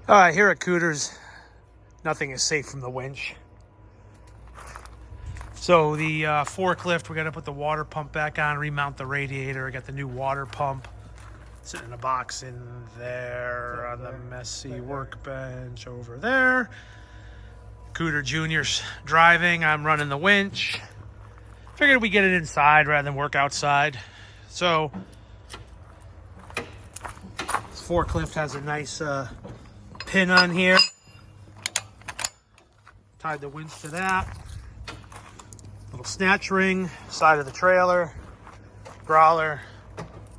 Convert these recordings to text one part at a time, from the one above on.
Here at Cooter's, nothing is safe from the winch. So the forklift, we got to put the water pump back on, remount the radiator. I got the new water pump sitting in a box in there on the messy workbench over there. Cooter Jr.'s driving. I'm running the winch. Figured we get it inside rather than work outside. So this forklift has a nice pin on here. Tied the winch to that. Little snatch ring, side of the trailer, growler.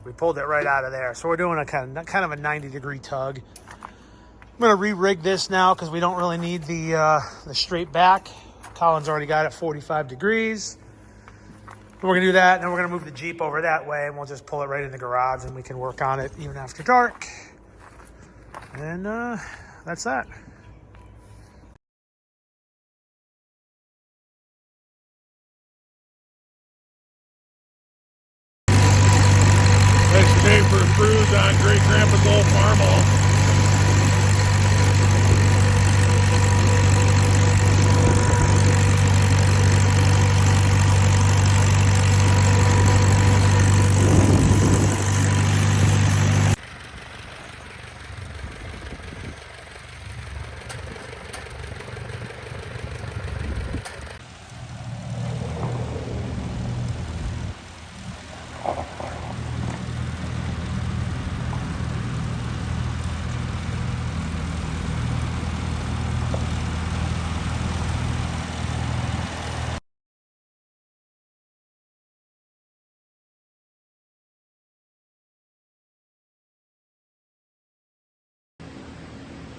We pulled it right out of there. So we're doing a kind of a 90-degree tug. I'm gonna re-rig this now because we don't really need the straight back. Colin's already got it 45 degrees. We're gonna do that, and then we're gonna move the Jeep over that way, and we'll just pull it right in the garage, and we can work on it even after dark. And that's that. Next day for a cruise on Great Grandpa's old farmhole.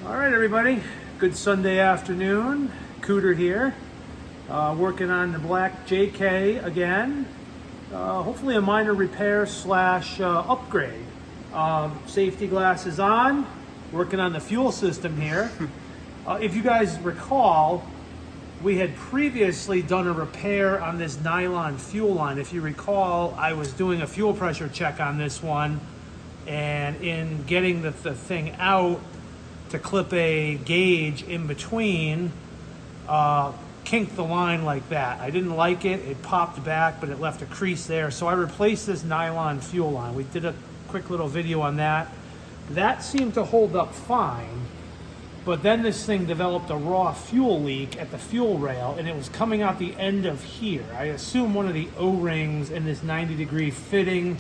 All right, everybody. Good Sunday afternoon. Cooter here. Working on the black JK again. Hopefully a minor repair slash upgrade. Safety glasses on. Working on the fuel system here. If you guys recall, we had previously done a repair on this nylon fuel line. If you recall, I was doing a fuel pressure check on this one, and in getting the thing out to clip a gauge in between, kinked the line like that. I didn't like it. It popped back, but it left a crease there. So I replaced this nylon fuel line. We did a quick little video on that. That seemed to hold up fine, but then this thing developed a raw fuel leak at the fuel rail, and it was coming out the end of here. I assume one of the O-rings in this 90-degree fitting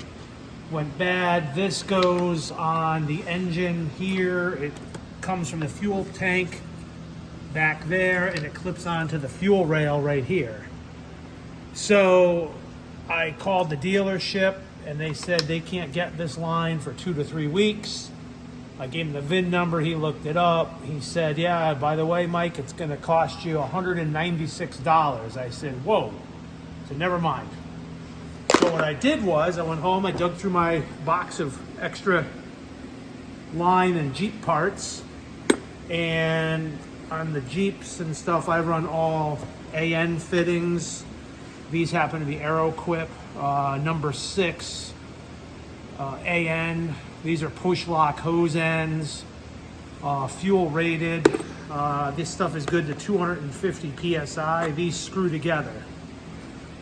went bad. This goes on the engine here. It comes from the fuel tank back there, and it clips onto the fuel rail right here. So I called the dealership, and they said they can't get this line for 2 to 3 weeks. I gave him the VIN number. He looked it up. He said, yeah, by the way, Mike, it's going to cost you $196. I said, whoa. So never mind. So what I did was I went home, I dug through my box of extra line and Jeep parts, and on the Jeeps and stuff, I run all AN fittings. These happen to be Aeroquip number 6 AN. These are push lock hose ends, fuel rated. This stuff is good to 250 PSI. These screw together.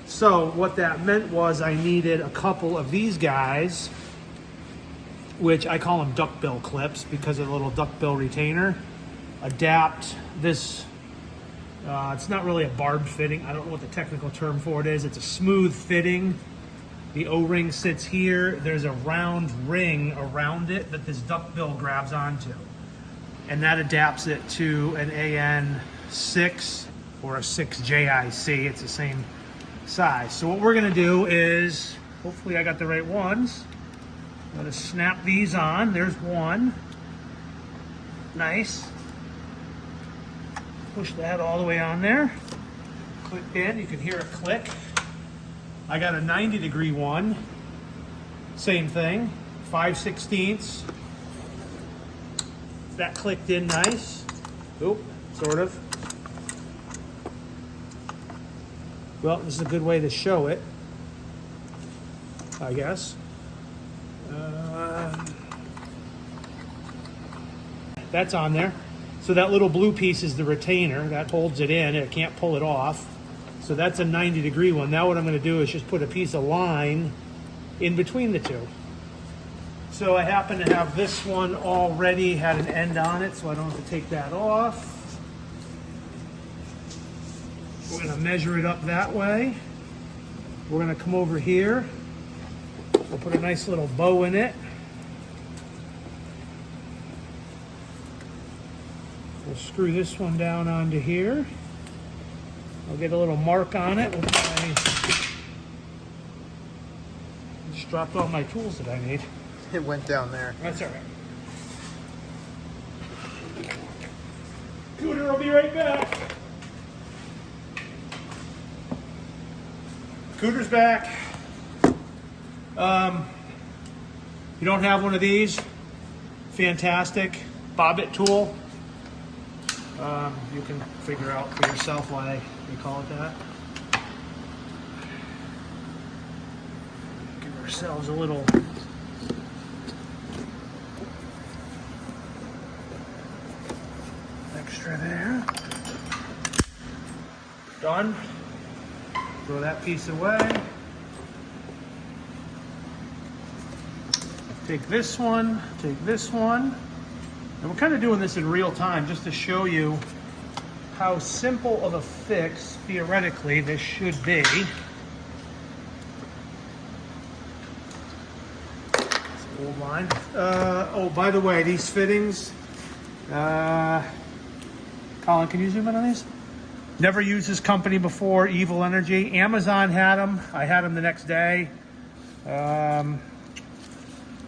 So what that meant was I needed a couple of these guys, which I call them duckbill clips because of the little duckbill retainer. Adapt this, it's not really a barbed fitting. I don't know what the technical term for it is. It's a smooth fitting. The O-ring sits here. There's a round ring around it that this duckbill grabs onto. And that adapts it to an AN6 or a 6JIC. It's the same size. So what we're gonna do is, hopefully I got the right ones. I'm gonna snap these on. There's one. Nice. Push that all the way on there. Click in, you can hear it click. I got a 90-degree one. Same thing, 5/16. That clicked in nice. Oop, sort of. Well, this is a good way to show it, I guess. That's on there. So that little blue piece is the retainer that holds it in. It can't pull it off. So that's a 90-degree one. Now what I'm going to do is just put a piece of line in between the two. So I happen to have this one already had an end on it, so I don't have to take that off. We're going to measure it up that way. We're going to come over here. We'll put a nice little bow in it. We'll screw this one down onto here. I'll get a little mark on it. Just dropped all my tools that I need. It went down there. That's all right. Cooter, I'll be right back. Cooter's back. You don't have one of these? Fantastic. Bobbit tool. You can figure out for yourself why they call it that. Give ourselves a little extra there. Done. Throw that piece away. Take this one, and we're kind of doing this in real time just to show you how simple of a fix, theoretically, this should be. It's an old line. Oh, by the way, these fittings, Colin, can you zoom in on these? Never used this company before, Evil Energy. Amazon had them. I had them the next day.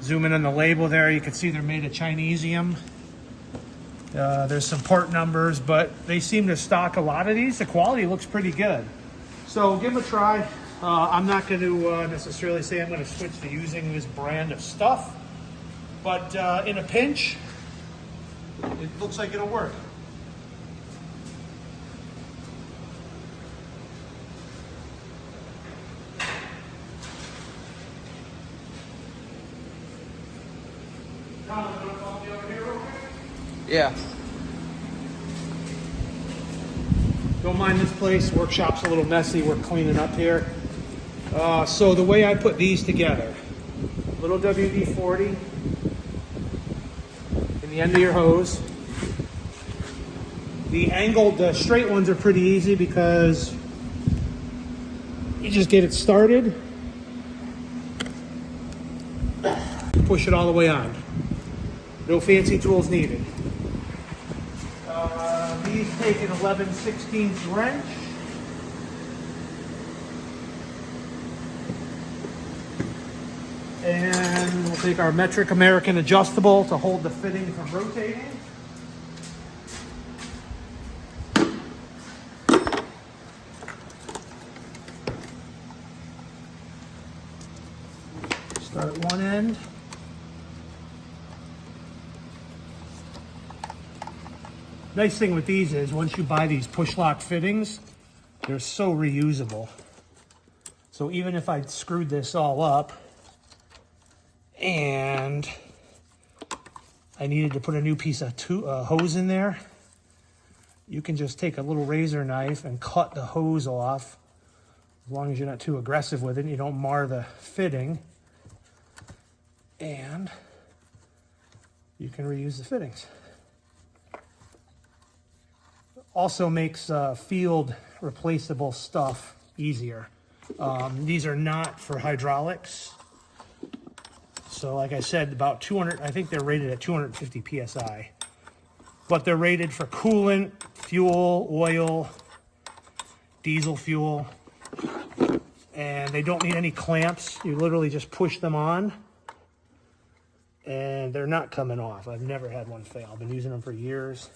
Zoom in on the label there. You can see they're made of Chinesium. There's some part numbers, but they seem to stock a lot of these. The quality looks pretty good. So give them a try. I'm not going to necessarily say I'm going to switch to using this brand of stuff, but in a pinch, it looks like it'll work. Yeah. Don't mind this place. Workshop's a little messy. We're cleaning up here. So the way I put these together, little WD-40 in the end of your hose. The angled, the straight ones are pretty easy because you just get it started, push it all the way on. No fancy tools needed. These take an 11/16 wrench. And we'll take our metric American adjustable to hold the fitting from rotating. Start at one end. Nice thing with these is once you buy these push lock fittings, they're so reusable. So even if I screwed this all up and I needed to put a new piece of hose in there, you can just take a little razor knife and cut the hose off, as long as you're not too aggressive with it and you don't mar the fitting, and you can reuse the fittings. Also makes field replaceable stuff easier. These are not for hydraulics. So like I said, about 200, I think they're rated at 250 PSI. But they're rated for coolant, fuel, oil, diesel fuel. And they don't need any clamps. You literally just push them on. And they're not coming off. I've never had one fail. I've been using them for years.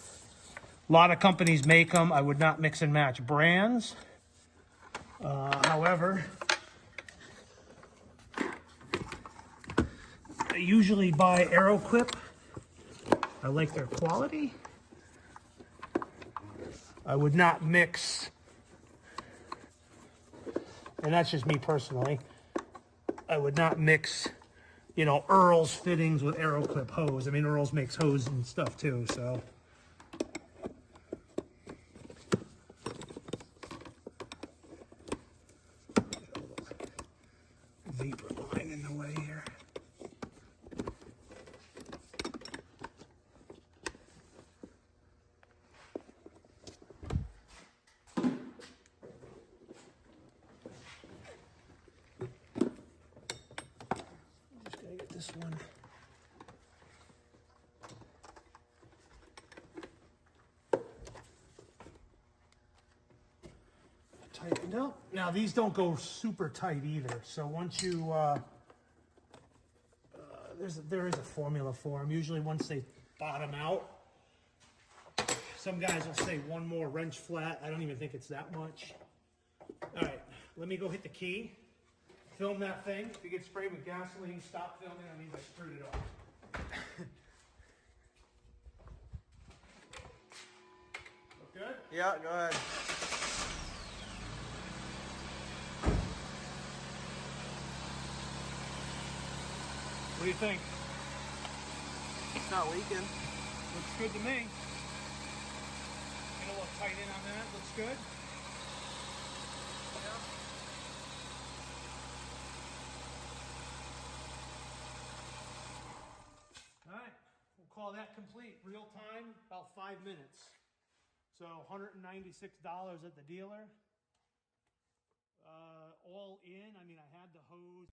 A lot of companies make them. I would not mix and match brands. However, I usually buy Aeroquip. I like their quality. I would not mix, and that's just me personally, I would not mix you know, Earl's fittings with Arrow Clip hose. I mean, Earl's makes hose and stuff too, so. Vapor line in the way here. Just gotta get this one. Tightened up. Now these don't go super tight either. So once you, there is a formula for them. Usually once they bottom out, some guys will say one more wrench flat. I don't even think it's that much. All right, let me go hit the key. Film that thing. If you get sprayed with gasoline, stop filming. That means I screwed it off. Look good? Yeah, go ahead. What do you think? It's not leaking. Looks good to me. Get a little tight in on that. Looks good. All right, we'll call that complete. Real time, about 5 minutes. So $196 at the dealer. All in, I mean, I had the hose.